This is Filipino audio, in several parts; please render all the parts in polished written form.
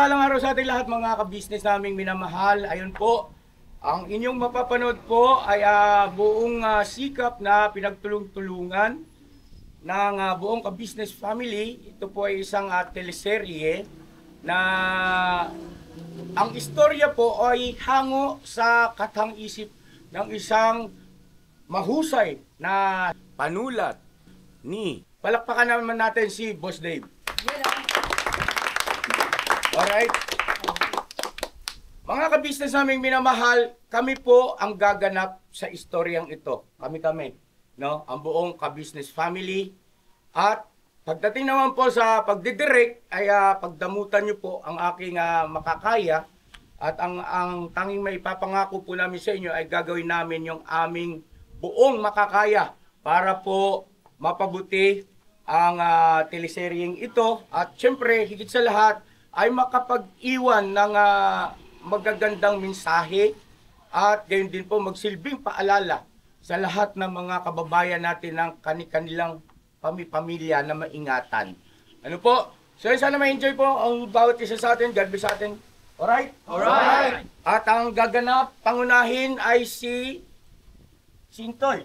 mapagpalang araw sa ating lahat mga ka-business naming minamahal. Ayun po, ang inyong mapapanood po ay buong sikap na pinagtulong-tulungan ng buong ka-business family. Ito po ay isang teleserye na ang istorya po ay hango sa katang-isip ng isang mahusay na panulat ni. Palakpakan naman natin si Boss Dave. Alright. Mga ka-business naming minamahal, kami po ang gaganap sa istoryang ito. Kami, no? Ang buong ka-business family. At pagdating naman po sa pagdidirect, ay pagdamutan nyo po ang aking makakaya. At ang tanging may papangako po namin sa inyo ay gagawin namin yung aming buong makakaya para po mapabuti ang teleseryeng ito. At syempre, higit sa lahat, ay makapag-iwan ng magagandang mensahe at gayon din po magsilbing paalala sa lahat ng mga kababayan natin ng kanilang pamilya na maingatan. Ano po? So sana ma-enjoy po ang bawat isa sa atin. God bless sa atin. Alright? Alright! At ang gaganap, pangunahin ay si Sintoy.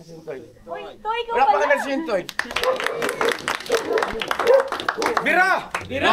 Sintoy. Wala pa ka na Sintoy. Bira! Bira!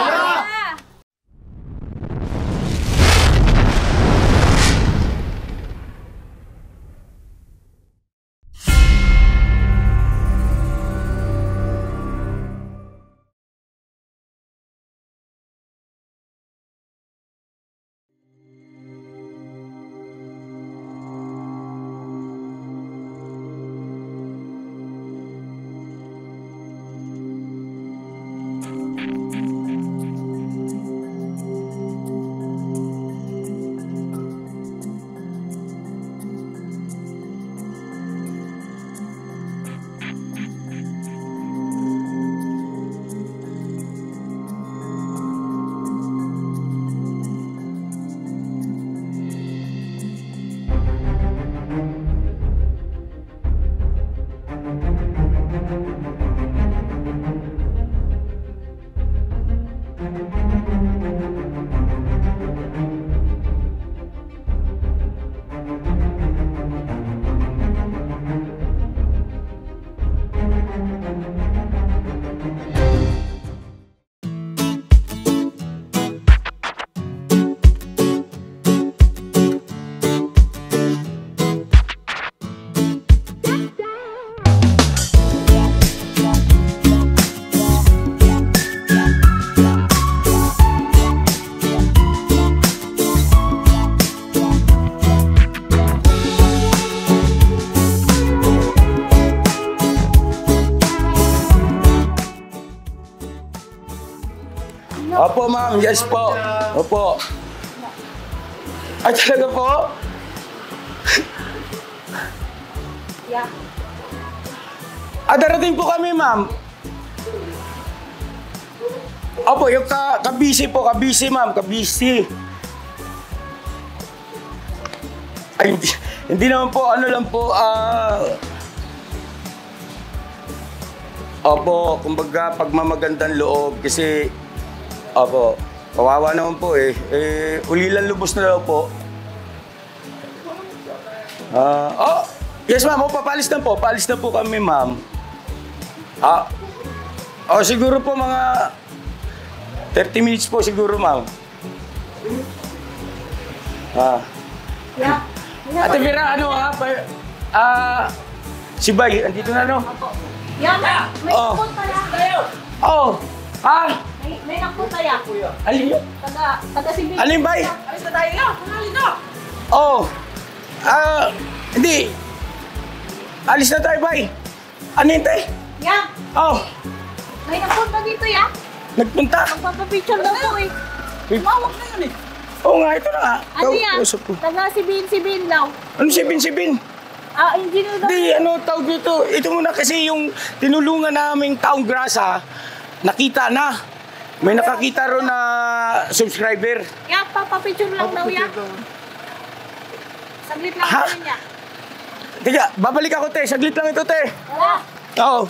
Opo, ma'am. Yes po. Opo. Ay, talaga po? Yeah. Darating po kami, ma'am. Opo, yung kabisi po. Kabisi, ma'am. Kabisi. Ay, hindi naman po. Ano lang po, Opo, kumbaga pagmamagandang loob kasi opo, kawawa naman po eh. Ulilan lubos na daw po. Yes ma'am, papalis na po. Palis na po kami ma'am. Siguro po mga 30 minutes po siguro ma'am. Yeah. Ate Vera, ano si Bay, andito na no? Yeah, may nakot tayo. May nakot tayo. Alin yun? Taga Sibin. Alin Bay? Alis na tayo yun. Alin na. Hindi. Alis na tayo, Bay. Ano yun, Tay? Yeah. May nakot na dito, yeah. Nagpunta. Magpapapicture daw po eh. Tumawag na yun eh. Oo nga, ito na nga. Ano yan? Kausap ko. Taga Sibin daw. Ano Sibin? Engineer daw. Hindi, tawag dito. Ito muna kasi yung tinulungan naming taong grasa, nakita na. May nakakita ron na subscriber. Yeah, papapicture lang daw yan. Saglit lang Ha? namin niya. Tiga, babalik ako, te. Saglit lang ito, te. Wala. Oo.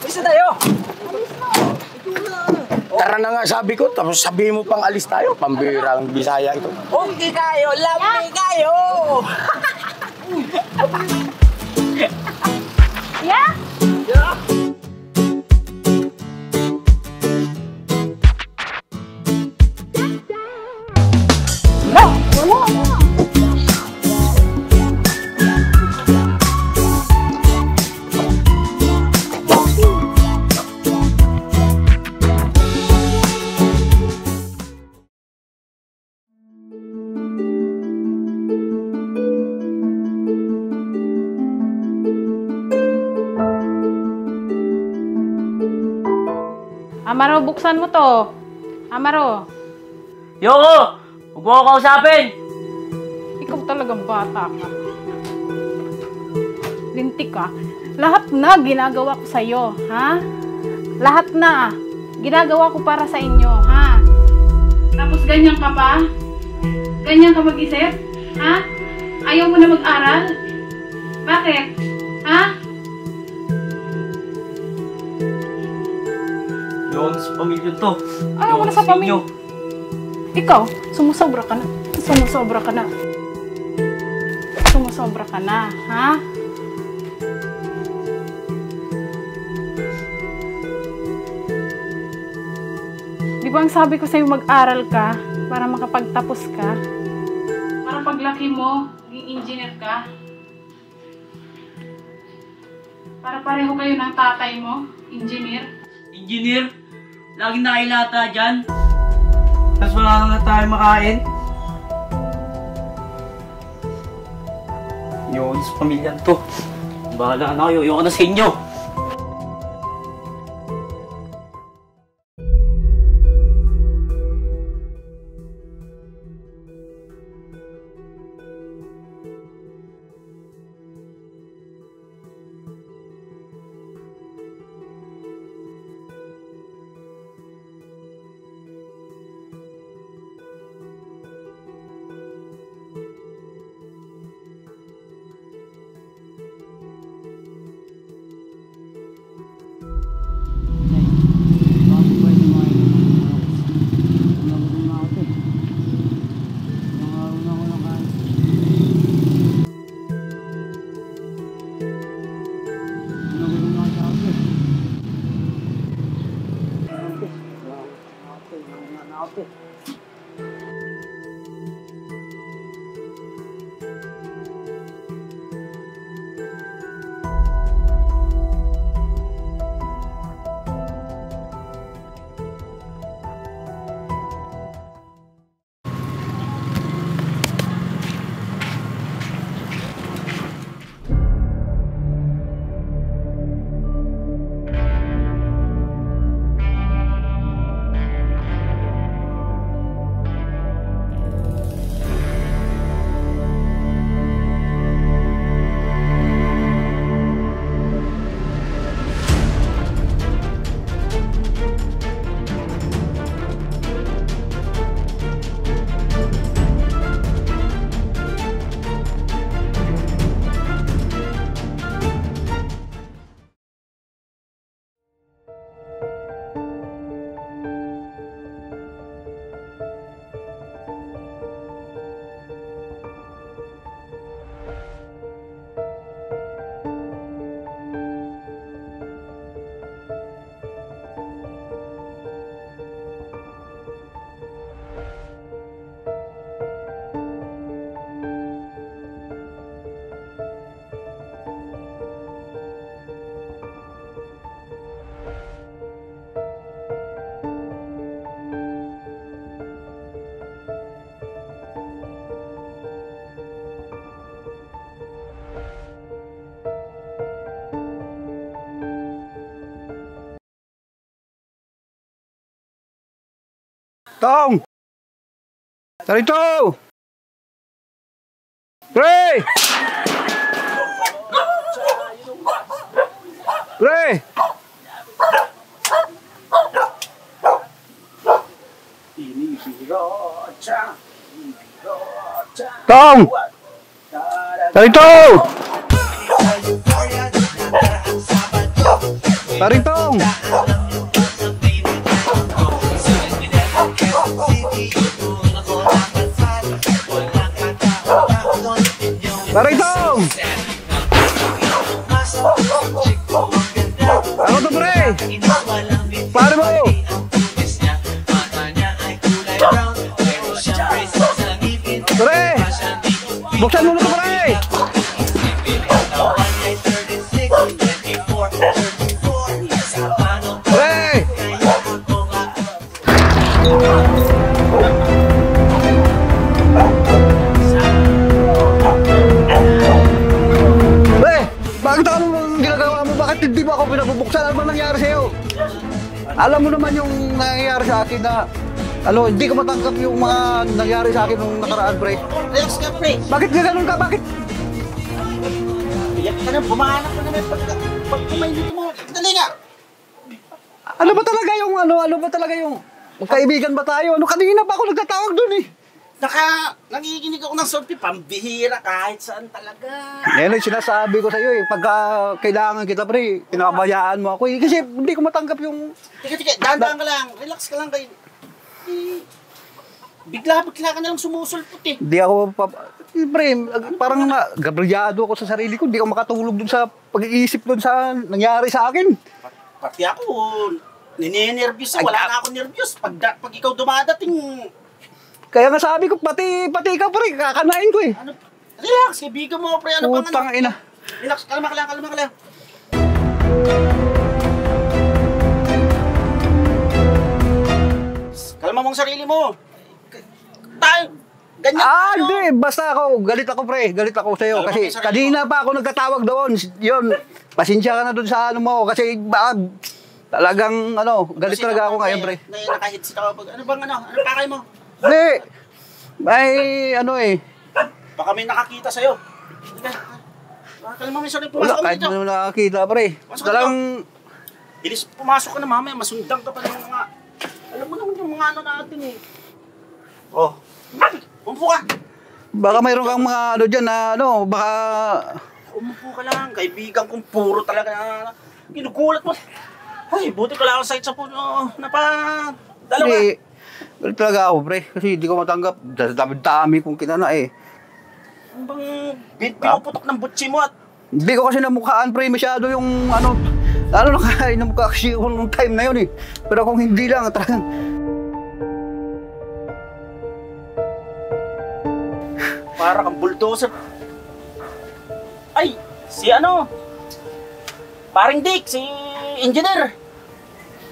Isa tayo. Alis na. Pera na nga sabi ko, tapos sabihin mo pang alis tayo. Pambirang Bisaya ito. Okay kayo, lami kayo! Yeah? Wala. Amaro, buksan mo to. Amaro, Yoko! Huwag mo ako kausapin! ikaw talagang bata ka. Lintik ka. Lahat na ginagawa ko sa'yo, ha? Lahat na ginagawa ko para sa inyo, ha? Tapos ganyan ka pa? Ganyan ka mag-isip? Ha? Ayaw mo na mag-aral? Bakit? Ha? Yun, sa pamilya to. Ayaw mo na sa pamilya. Ikaw, sumusobra ka na. Sumusobra ka na. Sumusobra ka na, ha? Di ba ang sabi ko sa'yo mag-aral ka para makapagtapos ka? Para paglaki mo, maging engineer ka? Para pareho kayo ng tatay mo, engineer? Engineer, laging nakilata dyan. Tapos wala nga tayo makain. Yun, sa pamilya to. Bahala na kayo, ayoko na sa inyo. Tong! Tarito! Pre! Pre! Tong! Tarito! Taritong! Tong! Ako to, pre! Pare mo! Pre! Buksan mo na to, pre! Pre! Pre! Bakit ano ginagawa mo? Bakit hindi mo ako pinabubuksan? Ano ba nangyari sa'yo? Alam mo naman yung nangyayari sa akin na hindi ko matanggap yung mga nangyari sa akin nung nakaraan, pre. Relax ka, pre. Bakit gano'n ka? Bakit? Iyak ka na, bumahanap ka na pag kumainit mo. Dali nga. Ano ba talaga yung ano ba talaga yung kaibigan ba tayo? Kanina pa ako nagtatawag doon eh. Nakikinig ako ng sorti, pambihira kahit saan talaga. Yan yung sinasabi ko sa iyo eh. Pagka kailangan kita, pre, pinabayaan mo ako eh. Kasi hindi ko matanggap yung... Tika, dahan-dahan ka lang. Relax ka lang kayo. Bigla ka na lang sumusulpot eh. Hindi ako... Pre, parang gabrilyado ako sa sarili ko. Hindi ako makatulog dun sa pag-iisip dun sa nangyari sa akin. Pati ako, nininervyos. Wala na ako nervyos. Pag ikaw dumadating... Kaya nga sabi ko, pati ikaw, pre, kakanain ko eh. Ano? Relax, kaibigan mo, pre. Ano bang Putang ina. Relax, kalma ka lang. Kalma mo ang sarili mo. Ganyan tayo. Hindi. Basta ako, galit ako, pre. Galit ako sa'yo. Kalma Kasi mo yung sarili kanina pa ako nagtatawag doon. Yun, pasensya ka na doon sa ano mo. Kasi talagang, galit Kasi talaga ako ngayon, pre. Nakahits ka pag... Ano bang ano pakay mo? Hindi. May, Baka may nakakita sa'yo. Kalma mo yung sarili. Wala, Pumasok ka kahit dito. mo nakakita, pre. Pasok Talagang, Bilis, pumasok ka na mamaya. Masundang ka pa ng mga... Alam mo naman yung mga ano natin eh. Oh. Umupo ka. baka mayroon kang mga dyan na, baka... Umupo ka lang. Kaibigan kong puro talaga na... Ginugulat mo. Ay, buti ko lang ako sakit sa puno. Dalawa. Hindi. Galit talaga ako, pre. Kasi hindi ko matanggap. Dami kong kinana eh. Ano bang pinuputok ng butsi mo at... Hindi ko kasi namukhaan, pre. Masyado yung lalo na kaya namukha kasi ako nung time na yun eh. Pero kung hindi lang, talagang... Para kang bulldozer. Ay, si Paring Dick, si engineer.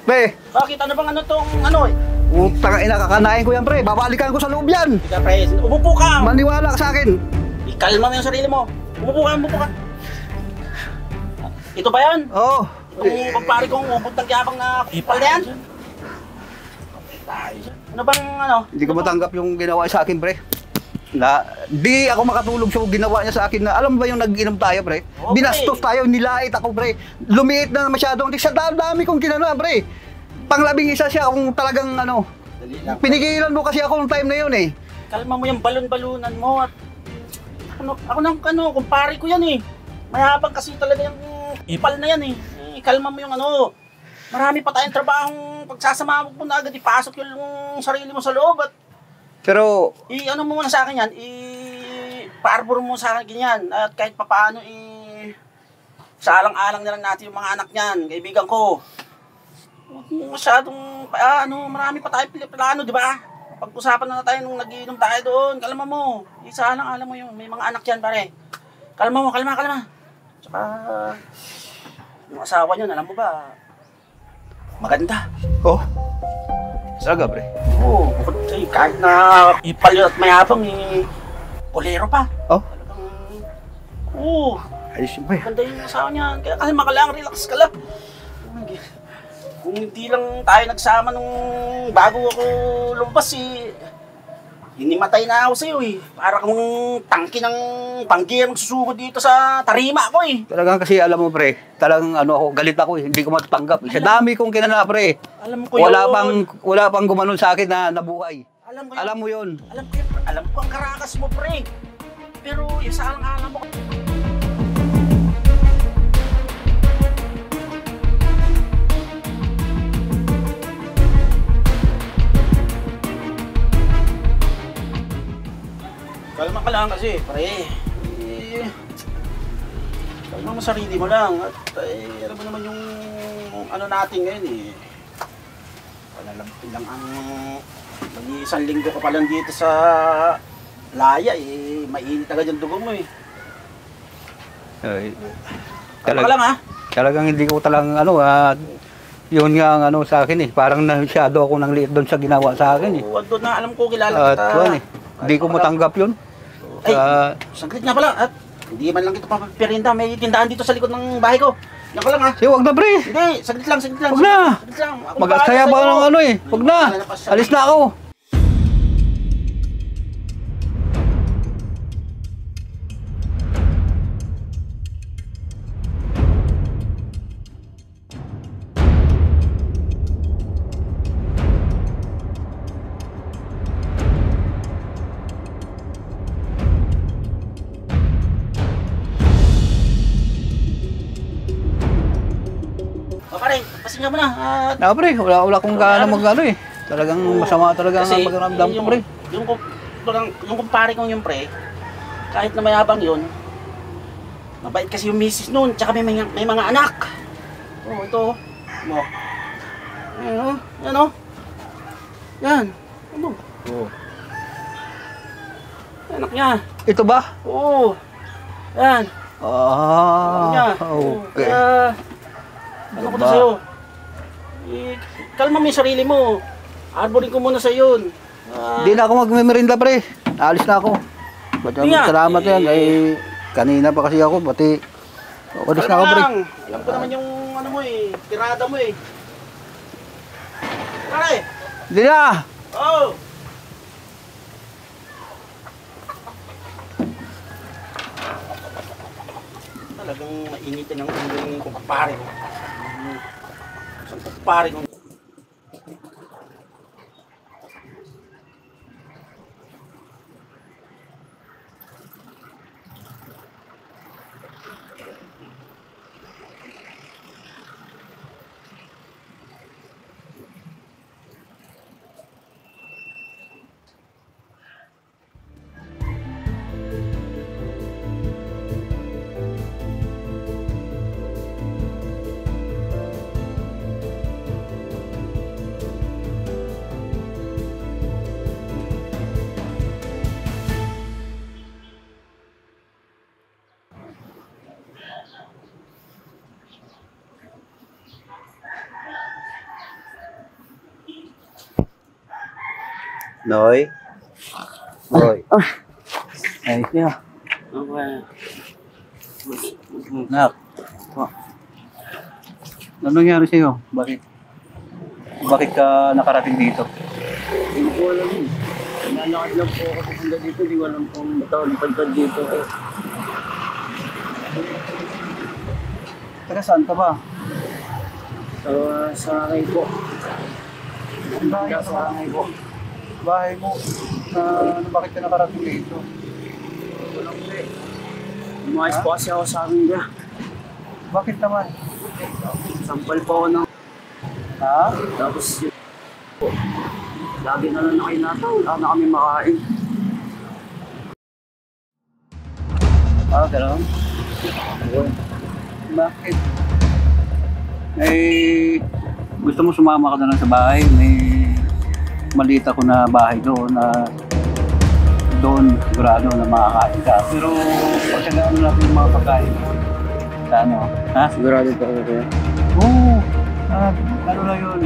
Pre, Bakit? Ano bang tong eh? utang ina, kakanain ko yan, pre. Babalikan ko sa loob yan. Tika, pre. Umupo ka. Maniwala ka sa akin. Ikalma mo yung sarili mo. Umupo ka. Ito ba yan? Oo. Yung pagpari kong ubod ng yabang na ipal na yan? Ano bang Hindi ko matanggap yung ginawa sa akin, pre. Di ako makatulog sa ginawa niya sa akin na, alam mo ba yung nag-inom tayo, pre? Okay. Binastos tayo, nilait ako, pre. Lumiit na masyado. Sa dami kong kinana, pre. Panglabing isa siya kung talagang pinigilan mo kasi ako nung time na yun eh. Kalma mo yung balon-balunan mo at kumpare ko yan eh. Mayabang kasi talaga yung ipal na yan eh. Kalma mo yung marami pa tayong trabahong pagsasama mo na agad ipasok yung sarili mo sa loob at Pero, mo muna sa akin yan, pa-arbor mo sa akin ganyan at kahit papaano sa alang-alang na lang natin yung mga anak niyan, kaibigan ko. Huwag mo masyadong, marami pa tayong plano, di ba? Pag-usapan na tayo nung nag-iinom tayo doon, kalma mo. Isa alang-alang mo yung may mga anak yan, pare. Kalma. Tsaka, yung asawa niyo, alam mo ba, maganda. oh, talaga, pre. Oo, bukod sa'yo, kahit na ipal yun at mayabang, bolero pa. Oh, Oo, ayos yun, pre. maganda yung asawa niyan. Kaya kalma ka lang, relax ka lang. Kung hindi lang tayo nagsama nung bago ako lumabas, hinimatay na ako sa'yo eh. Para kang tangki ng panggiyang susugod dito sa tarima ko eh. Talagang kasi alam mo, pre, talagang galit ako eh. Hindi ko matatanggap. Sa dami kong kinana, pre. Alam ko yun. Wala pang gumanon sa akin na nabuhay. Alam ko yun. Alam mo yun. Alam ko ang karakas mo, pre. Pero yung sa alam mo. Kalma ka lang kasi, pre. Tingnan mo sarili mo lang. At alam mo naman yung ano natin ngayon eh. Palalampin lang ang mag-iisang linggo ka pa lang dito sa laya eh. Mainit agad yung dugo mo eh. Ay, Ano ka lang ha? talagang hindi ko talagang yun nga ang sa akin eh. Parang nasyado ako ng liit doon sa ginawa sa akin eh. Huwag doon na alam ko kilala At kita. yun eh. Hindi ko matanggap yun. Ay, Ah, saglit nga pala. At hindi man lang kita papirinda. May tindahan dito sa likod ng bahay ko. Yan ko lang ha. sige, wag na pre. Hindi, saglit lang. Wag na. Saglit lang. Ako Mag-kaya bahala ba sa'yo. ng wag na. Alis na ako. O pare, pasinga mo na. At Na pre, wala akong gaano eh. Talagang masama talaga ang pagramdam ko pre. Yung kumpare kong yung pre, kahit na mayabang yun, mabait kasi yung misis nun, tsaka may mga anak. Oh, ito. Mo. Yan o. Yan. Ano? Oh. Anak niya. Ito ba? Oo. Yan. Anak niya. Okay. Kaya, ano ko to sa'yo? Kalma mo yung sarili mo. Arborin ko muna sa'yo yun. Hindi na ako magmemerinda pre. Alis na ako. Nga. Salamat yan. Ay, kanina pa kasi ako. Pati, alis na ako pre. Alam ko naman yung ano mo eh, tirada mo eh. Pare! Hindi na! Oh! Talagang mainitin ang ulo ng kumpare ko. Isang kumpare ko. Noy. Noy. Ay, siya. Okay. Nak. Ano nangyari sa'yo? Bakit? Bakit ka nakarating dito? Hindi ko alam eh. Nalakad lang po ako punta dito. Di ko alam kung matawag dito. Taga saan ka ba? Sa akin po. Bahay mo. Bahay mo. Bakit ka nakarating dito? Walang pre. Umayos po kasi ako sa akin niya. Bakit naman? Sampal po ako ng... Ha? Tapos yun po. Lagi na lang nakinataw. Wala na kami makain. Gano'n? Bakit? Gusto mo sumama ka na lang sa bahay? May maliit ako na bahay doon na doon sigurado na makakain ka. Pero pagkagaan natin yung mga pagkain. Sa ano? Ha? Sigurado po ako kaya. Oo. Ano na yun?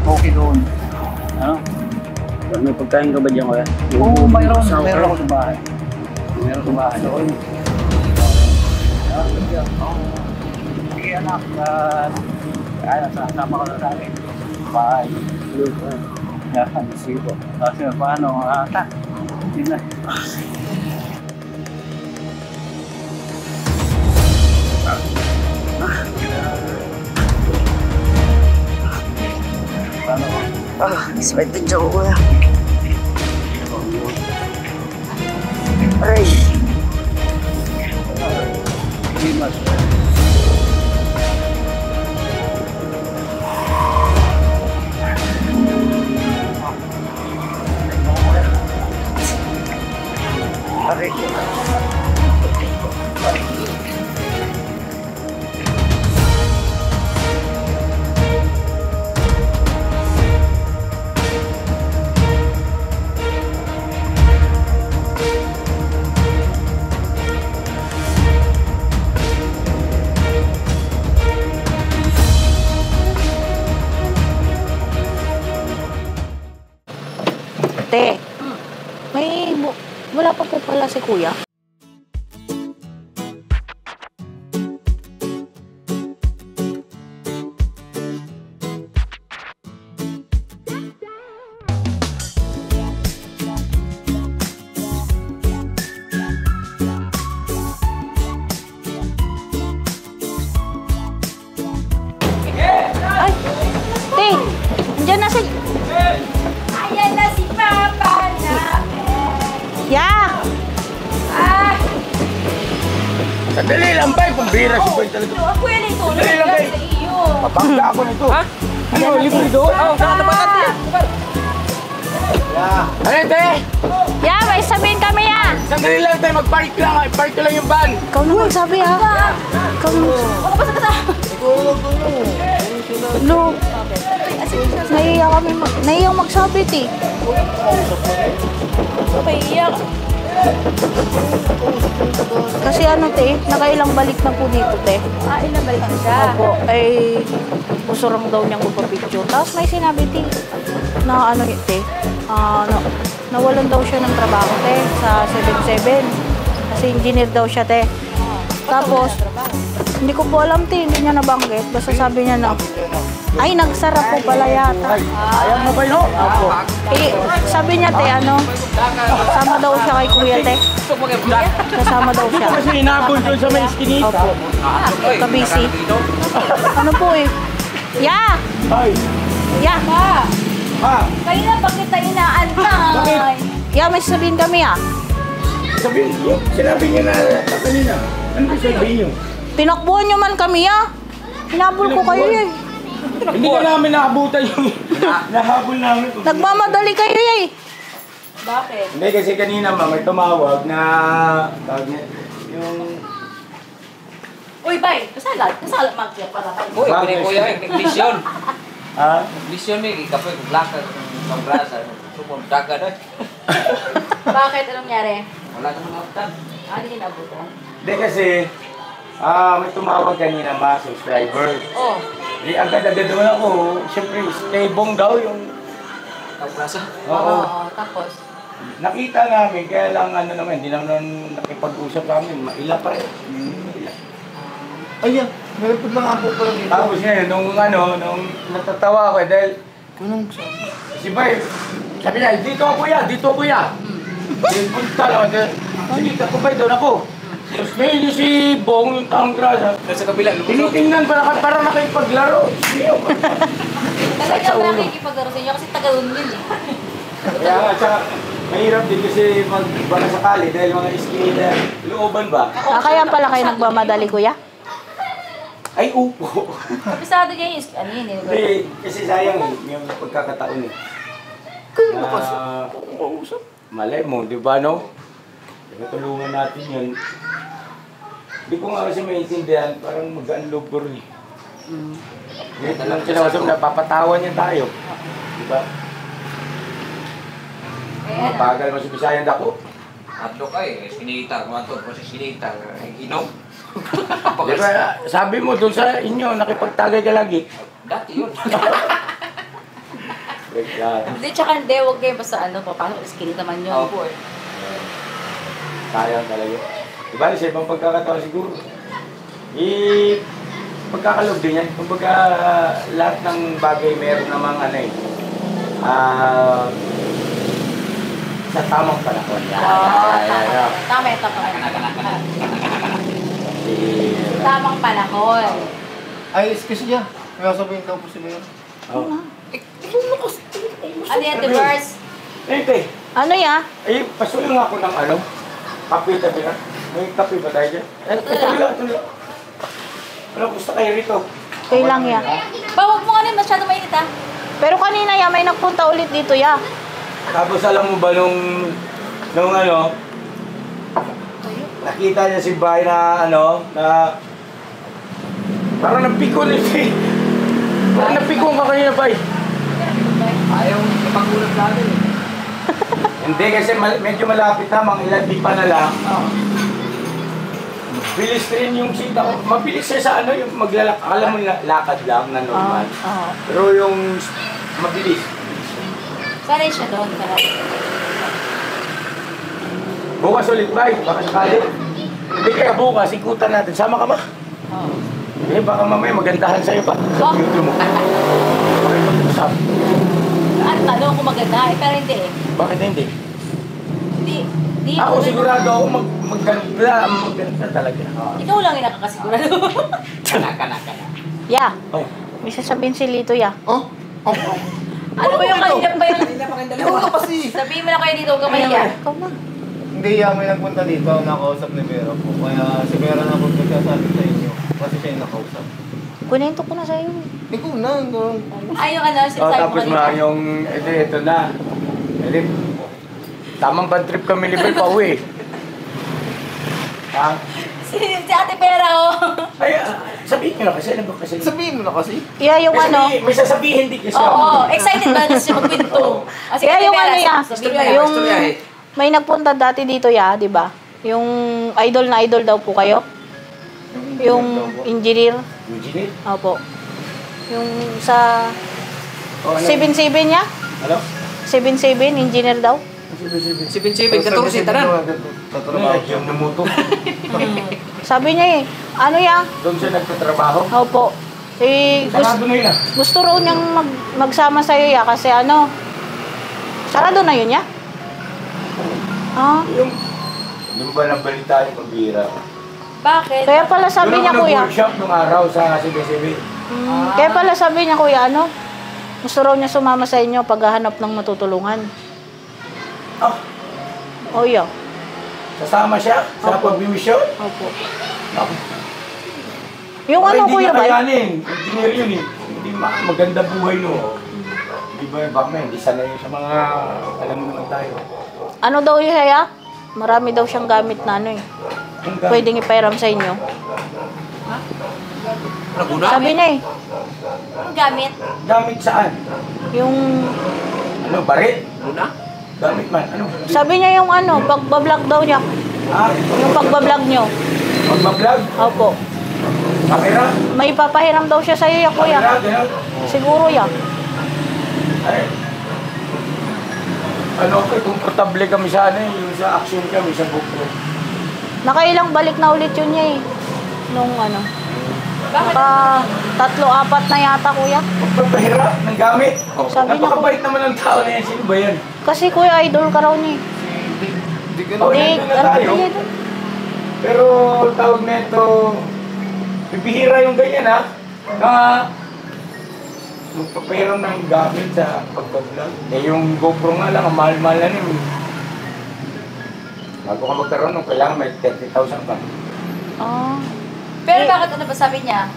Okay doon. Ano? May pagkain ka ba dyan kaya? Oo, mayroon ako sa bahay. Meron sa bahay doon. Sige anak, kaya sama ka na sa akin. Bahay. Yan, sige po. Kasi paano? Sige na. Paano? Sakit din siya ko kuya. Aray! Limas. Aray! wala pa po pala si kuya. Ay! Te! Andiyan na si... Ayan na si Papa na. Ya! Ah, Sandali lang, bay. Pambira si Bay talaga. ako yan ito. Sandali lang, bay. Sa iyo. Papangga ako nito. Ha? Ano, libre doon? Oo, saan ka Ano, te? Ya, may sabihin kami ya! Sandali lang, te. Mag-park lang. Park ko lang yung van. Ikaw na magsabi ha. Ikaw na. Ako pa sa kasa. Lo, naiiyak magsabi, te. Paiyak. Kasi ano, te, nakailang balik na po dito, te. Ah, ilang balik na siya. Opo, ay gusto lang daw niyang magpa-picture. Tapos may sinabi, te, na ano, te, nawalan daw siya ng trabaho, te, sa 7-7. Kasi engineer daw siya, te. Tapos, hindi ko po alam, te, hindi niya nabanggit. Basta sabi niya na, ay, nagsara po pala yata. Ayaw mo ba yun? Opo. Eh, sabi niya, te, sama daw siya kay kuya, te. Kasama daw siya. Kasi inabol doon sa may skinita. Opo. Kabisi. Ano po eh? Ya! Ay. Ya! Ha? Kayo na, bakit tayo inaantay? Ya, may sabihin kami ah. Sabihin niyo. Sinabi niyo na kanina. Ano ba sabihin niyo? Tinakbuhan niyo man kami ah. Hinabol ko kayo eh. Hindi na namin naabutan yung nahabol namin. Nagmamadali kayo eh. Bakit? Hindi kasi kanina ma, may tumawag na tawag niya, yung Uy, bay, kasalat magkaya para kayo. Uy, pwede kuya, ignisyon. ha? Ignisyon eh, kapoy, kuglakad, pambrasa, supong daga na. Bakit? Anong nangyari? Wala ka mga utan. Ah, hindi kinabutan. Hindi kasi may tumawag kanina ma, subscriber. Oh. Di agad-agad naman ako. Siyempre, stable daw yung Pambrasa. oo. Oo, tapos. Nakita namin, kaya lang ano naman, hindi naman nakipag-usap kami, maila pa rin. Ayan, nalipod lang ako pala dito. Tapos ngayon, nung natatawa ako dahil Anong sabi? si Bay, sabi niya, dito ako kuya. Punta lang, sige, ako Bay, doon ako. Tapos ngayon yung si Bong, yung taong grasa, Nasa kabila, lumusok. tinitingnan para nakipaglaro. Talaga ba nakikipaglaro sa inyo? Kasi tagalun yun eh. Kaya nga, tsaka mahirap din kasi magbaka sakali dahil mga iskinita, looban ba? Kaya pala kayo nagmamadali kuya? Ay, upo. Kabisado niya yung ano yun eh. Hindi, kasi sayang yung pagkakataon eh. Malay mo, di ba no? Tulungan natin yun. Hindi ko nga kasi maintindihan, parang mag-unload ko rin. Dito lang sinasam na papatawan niya tayo. Di ba? Mabagal mo si Bisayan dako. Adlo ka eh, sinita, kumantog ko sa sinita, inom. Di ba, sabi mo doon sa inyo, nakipagtagay ka lagi. Dati yun. Hindi, tsaka hindi, huwag kayo basta ano, papasok skinny naman yun. Opo eh. Sayang talaga. Di ba, sa ibang pagkakataon siguro. Pagkakalob din yan. Kumbaga, lahat ng bagay meron namang ano eh. Sa tamang panahon. Tama ito pa. Tamang panahon. Ayos kasi niya. May sabihin daw po si Mayor. Ano yan, divorce? Eh, Ano ya? pasulang ako ng ano. Kape tabi na. May kape ba tayo dyan? Ito lang. Ano, gusto kayo rito? Kayo lang ya. Huwag mo nga masyado mainit ah. Pero kanina ya, may nagpunta ulit dito ya. Tapos alam mo ba nung ano, nakita niya si Bay na ano, na parang napikon eh. Parang napikon ka kanina, Bay. Ayaw, ipagulog natin eh. Hindi kasi medyo malapit na, mga ilan di pa na lang. Bilis rin yung sita ko. Mabilis siya sa ano, yung maglalakad. Alam mo, lakad lang na normal. Pero yung mabilis. Sanay siya doon. Bukas ulit ba? Baka sakali. Hindi kaya bukas, ikutan natin. Sama ka ba? Oo. Eh, baka mamaya magandahan sa'yo pa. Sa beauty mo. Pakipag-usap. Ano, tanong ko maganda eh, pero hindi eh. Bakit hindi? Hindi Ako sigurado ako maganda talaga. Ikaw lang yung nakakasigurado. Kana. Ya, Oh. may sasabihin si Lito, ya. Oh? Oh? Ano ba yung kanina pa yung... Ikaw na kasi. Sabihin mo na kayo dito, huwag ka mahiya. Ikaw na. Hindi, may nagpunta dito, nakausap ni Vera po. Kaya si Vera na po nagsasabi sa inyo. Kasi siya yung nakausap. Kunento ko na sa'yo. Ikaw na. Ay, yung ano, Oh, sinasabi mo tapos kanina. yung, ito na. Edi, tamang bad trip kami libre pa uwi. Ha? Si Ate Pera, oh. Ay, sabihin ko na kasi, ano ba kasi? Sabihin mo na kasi. Ya, yung May ano. may sasabihin din kasi. Oo, excited ba kasi siya magpinto? Kasi Ya, Ate yung Pera, ano, ya. sabihin mo na. Yung may nagpunta dati dito, ya, di ba? Yung idol na idol daw po kayo. Yung engineer. Eugenie? Opo. Yung sa O, ano? 7-7 niya? Ano? 7-7, engineer daw. 7-7, 14, tanan. Tatrabaho. Yung namuto. Sabi niya eh, ano ya? Doon siya nagtatrabaho. Opo. Eh, Sarado na yun ah. gusto raw niyang magsama sa'yo ya kasi ano, sarado na yun ya? Ah, Yung, hindi mo ba nabalita yung pagbira? Bakit? kaya pala sabi niya kuya, Nag-workshop nung araw sa CBCB. kaya pala sabi niya kuya ano, gusto raw niya sumama sa inyo paghahanap ng matutulungan. Ah, Oh yeah. sasama siya sa Opo. pag-mission? Opo. Ako. Yung ano Hindi kuya niya ba? kayanin. Engineer yun eh. Hindi maganda buhay no. Di ba baka may hindi sanay sa mga alam mo naman tayo. Ano daw yun ya? Marami daw siyang gamit na ano eh. Pwedeng ipairam sa inyo. Sabi niya eh, Ang gamit? Gamit saan? yung Ano, barit? Gamit man. Ano? sabi niya yung ano, pagbablog daw niya. Ah, Yung pagbablog niyo. magbablog? Opo. Camera? May papahiram daw siya sa iyo, kuya. Camera, gano'n? Siguro ya. Ay. Ano ako, komportable kami sa ano eh, yung sa action kami sa GoPro. Nakailang balik na ulit yun niya eh. Nung ano. Bakit? Naka 3-4 na yata, kuya. Magpapahirap ng gamit. Sabi niya, Napakabait naman ng tao na yan. Sino ba yan? Kasi kuya, idol ka raw niya. Hindi ka Oh, na. nandun na ano tayo. niya doon? Pero tawag na ito, bibihira yung ganyan ha. Na magpapahiram ng gamit sa pagbablog. Eh yung GoPro nga lang, ang mahal-mahal na yun. Bago ka magkaroon ng kailangan may 30,000 pa. Ah. Pero bakit ano ba sabi niya?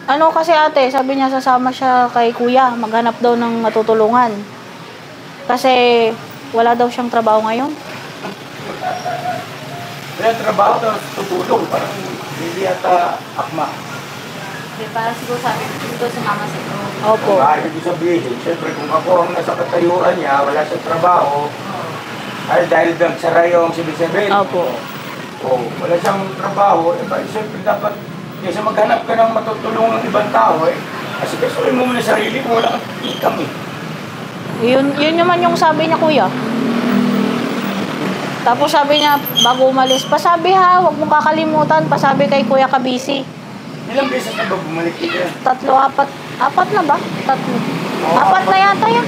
Ano kasi ate, sabi niya sasama siya kay kuya, maghanap daw ng matutulungan. Kasi wala daw siyang trabaho ngayon. Kaya trabaho na tutulong, parang hindi yata akma. Hindi, parang siguro sabi dito sa mama sa ito. Opo. Kung ibig sabihin, siyempre kung ako ang nasa katayuan niya, wala siyang trabaho, ay dahil nagsara yung CBCB. Opo. O wala siyang trabaho, eh ba, siyempre dapat kaysa maghanap ka ng matutulungan ng ibang tao eh. Kasi kasuhin mo muna sarili mo, wala kang ikam eh. Yun naman yung sabi niya kuya. Tapos sabi niya, bago umalis, pasabi ha, huwag mong kakalimutan, pasabi kay Kuya Kabisi. Ilang beses na ba bumalik dito yan? 4 na ba? 4 na yata yan.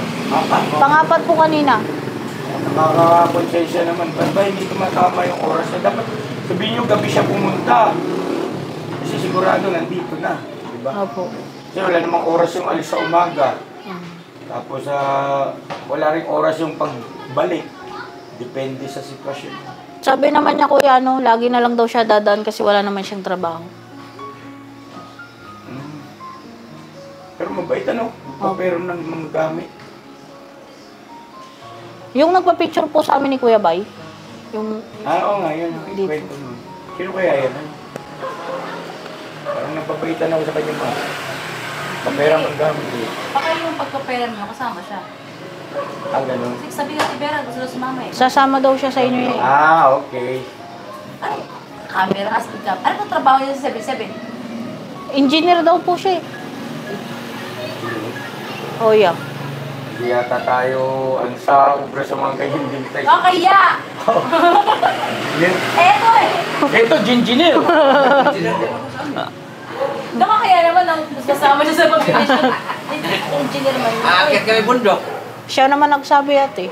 Pang-4 po kanina. Nakakakonsensya naman. Ba't ba hindi tumatama yung oras na dapat sabihin nyo gabi siya pumunta. Kasi sigurado nandito na. Diba? Opo. Kasi wala namang oras yung alis sa umaga. Tapos wala rin oras yung pagbalik. Depende sa sitwasyon. Sabi naman niya kuya, ano, lagi na lang daw siya dadaan kasi wala naman siyang trabaho. Pero mabait ano? Pero ng mga gamit. Yung nagpa-picture po sa amin ni Kuya Bay, yung Oo nga, yun. Dito. Kwento mo. Sino kaya yan? Parang napapaitan ako sa kanyang mga. Kapera ng gamit eh. Baka yung pagpapera niyo, kasama siya. Ah, ganun. Kasi sabi nga si Vera, gusto daw si mama eh. sasama daw siya sa inyo eh. Ah, okay. Ano? Camera, astig ka. Ano ba trabaho niya sa 7-7? Engineer daw po siya eh. Oh yeah. Hindi yata tayo ang sa ubra sa mga ganyan din tayo. Oh, kaya! Eto eh! Ito, ginginil. Baka kaya naman ang kasama siya sa pag-finish. Engineer naman. Aakit kami bundok. Siya naman nagsabi ate.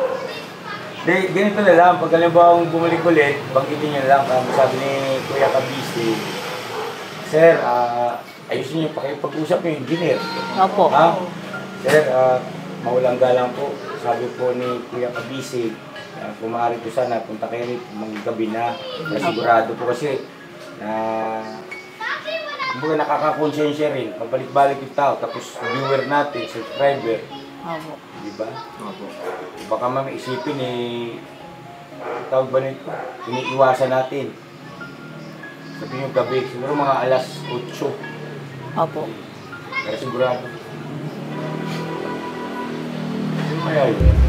Ganito na lang, pag halimbawa bumalik ulit, banggitin nyo na lang, sabi ni Kuya Kabisi, Sir, ayusin nyo pakipag-usap yung engineer. Opo. Ha? Sir, maulang galang po, sabi po ni Kuya Kabisi, kung maaari po sana, punta kayo rin, gabi na. Sigurado po kasi na kumbaga nakakakonsensya rin, pabalik-balik yung tao, tapos viewer natin, subscriber. Opo. Diba? Baka mamaisipin tawag ba nito? Iniiwasan natin. Sabi nyo gabi, siguro mga alas 8. Opo. Pero sigurado. Ano kaya yun?